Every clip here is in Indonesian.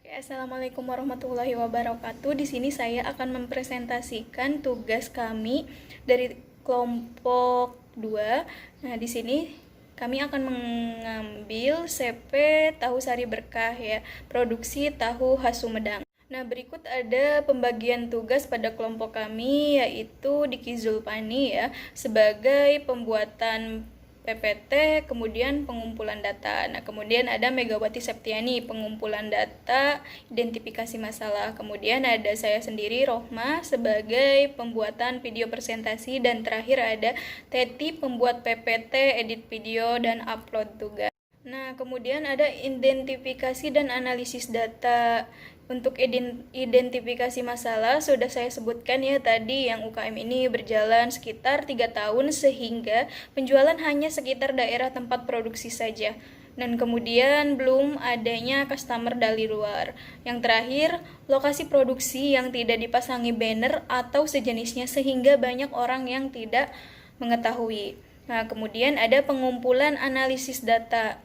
Assalamualaikum warahmatullahi wabarakatuh. Di sini saya akan mempresentasikan tugas kami dari kelompok 2. Nah, di sini kami akan mengambil CP tahu sari berkah ya, produksi tahu khas Sumedang. Nah, berikut ada pembagian tugas pada kelompok kami, yaitu Diki Zulpani ya, sebagai pembuatan PPT, kemudian pengumpulan data. Nah, kemudian ada Megawati Septiani, pengumpulan data, identifikasi masalah. Kemudian ada saya sendiri, Rohma, sebagai pembuatan video presentasi. Dan terakhir ada Teti, pembuat PPT, edit video, dan upload tugas. Nah, kemudian ada identifikasi dan analisis data. Untuk identifikasi masalah sudah saya sebutkan ya tadi, yang UKM ini berjalan sekitar 3 tahun sehingga penjualan hanya sekitar daerah tempat produksi saja. Dan kemudian belum adanya customer dari luar. Yang terakhir, lokasi produksi yang tidak dipasangi banner atau sejenisnya sehingga banyak orang yang tidak mengetahui. Nah, kemudian ada pengumpulan analisis data.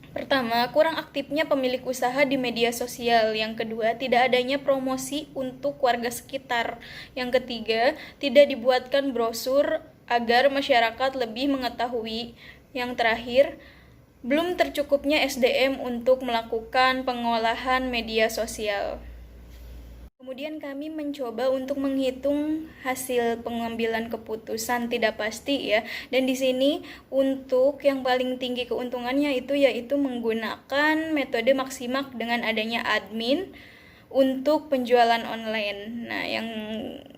Pertama, kurang aktifnya pemilik usaha di media sosial. Yang kedua, tidak adanya promosi untuk warga sekitar. Yang ketiga, tidak dibuatkan brosur agar masyarakat lebih mengetahui. Yang terakhir, belum tercukupnya SDM untuk melakukan pengolahan media sosial. Kemudian kami mencoba untuk menghitung hasil pengambilan keputusan tidak pasti ya. Dan di sini untuk yang paling tinggi keuntungannya yaitu menggunakan metode maksimak dengan adanya admin untuk penjualan online. Nah, yang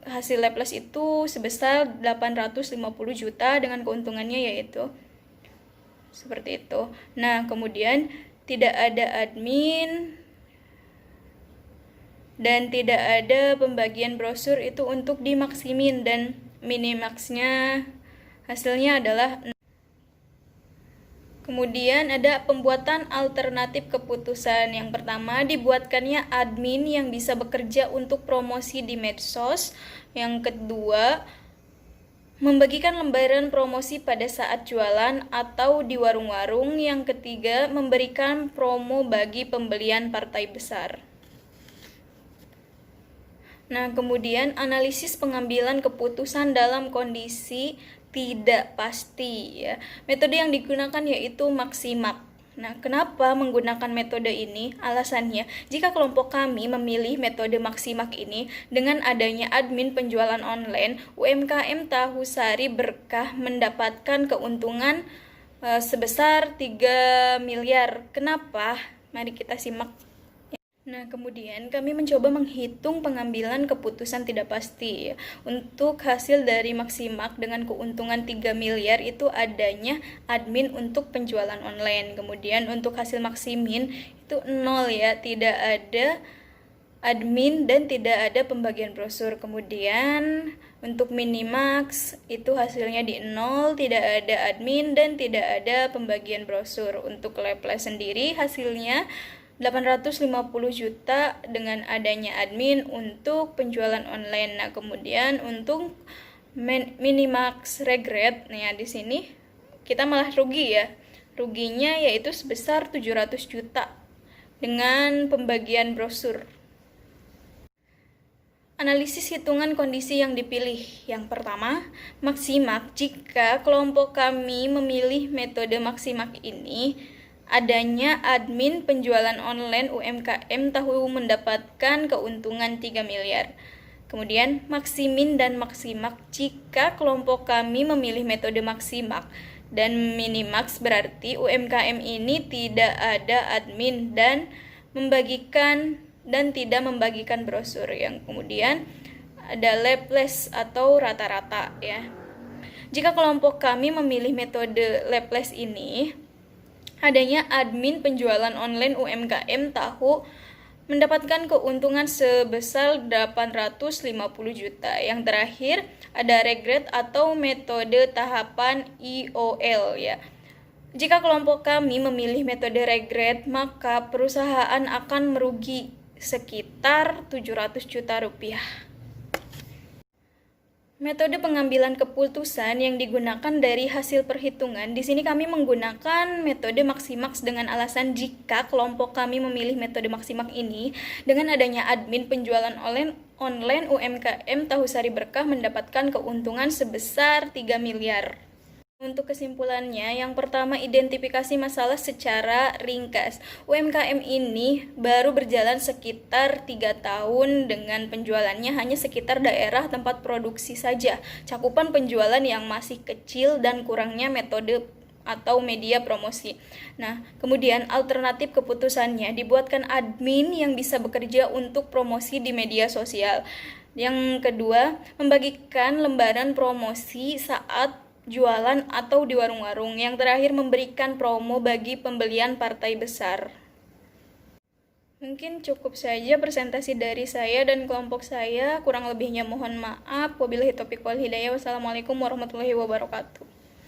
hasil Laplace itu sebesar 850 juta dengan keuntungannya yaitu seperti itu. Nah, kemudian tidak ada admin dan tidak ada pembagian brosur itu untuk dimaksimin, dan minimaxnya hasilnya adalah. Kemudian ada pembuatan alternatif keputusan. Yang pertama, dibuatkannya admin yang bisa bekerja untuk promosi di medsos. Yang kedua, membagikan lembaran promosi pada saat jualan atau di warung-warung. Yang ketiga, memberikan promo bagi pembelian partai besar. Nah, kemudian analisis pengambilan keputusan dalam kondisi tidak pasti ya. Metode yang digunakan yaitu maksimak. Nah, kenapa menggunakan metode ini? Alasannya, jika kelompok kami memilih metode maksimak ini, dengan adanya admin penjualan online, UMKM Tahu Sari Berkah mendapatkan keuntungan sebesar 3 miliar. Kenapa? Mari kita simak. Nah, kemudian kami mencoba menghitung pengambilan keputusan tidak pasti. Untuk hasil dari maksimak dengan keuntungan 3 miliar itu adanya admin untuk penjualan online. Kemudian untuk hasil maksimin itu 0 ya, tidak ada admin dan tidak ada pembagian brosur. Kemudian untuk minimax itu hasilnya di 0, tidak ada admin dan tidak ada pembagian brosur. Untuk Laplace sendiri hasilnya 850 juta dengan adanya admin untuk penjualan online. Nah, kemudian untuk minimax regret, nah di sini kita malah rugi ya. Ruginya yaitu sebesar 700 juta dengan pembagian brosur. Analisis hitungan kondisi yang dipilih. Yang pertama, maksimak. Jika kelompok kami memilih metode maksimak ini, adanya admin penjualan online UMKM Tahu mendapatkan keuntungan 3 miliar. Kemudian maksimin dan maksimak. Jika kelompok kami memilih metode maksimak dan minimax, berarti UMKM ini tidak ada admin dan tidak membagikan brosur. Yang kemudian ada Laplace atau rata-rata ya. Jika kelompok kami memilih metode Laplace ini, adanya admin penjualan online UMKM Tahu mendapatkan keuntungan sebesar 850 juta. Yang terakhir ada regret atau metode tahapan IOL ya. Jika kelompok kami memilih metode regret, maka perusahaan akan merugi sekitar 700 juta rupiah. Metode pengambilan keputusan yang digunakan dari hasil perhitungan. Di sini kami menggunakan metode Maximax dengan alasan jika kelompok kami memilih metode Maximax ini, dengan adanya admin penjualan online UMKM Tahu Sari Berkah mendapatkan keuntungan sebesar 3 miliar. Untuk kesimpulannya, yang pertama, identifikasi masalah secara ringkas. UMKM ini baru berjalan sekitar 3 tahun dengan penjualannya hanya sekitar daerah tempat produksi saja. Cakupan penjualan yang masih kecil dan kurangnya metode atau media promosi. Nah, kemudian alternatif keputusannya dibuatkan admin yang bisa bekerja untuk promosi di media sosial. Yang kedua, membagikan lembaran promosi saat jualan atau di warung-warung. Yang terakhir, memberikan promo bagi pembelian partai besar. Mungkin cukup saja presentasi dari saya dan kelompok saya. Kurang lebihnya mohon maaf. Wabillahi taufiq wal hidayah. Wassalamualaikum warahmatullahi wabarakatuh.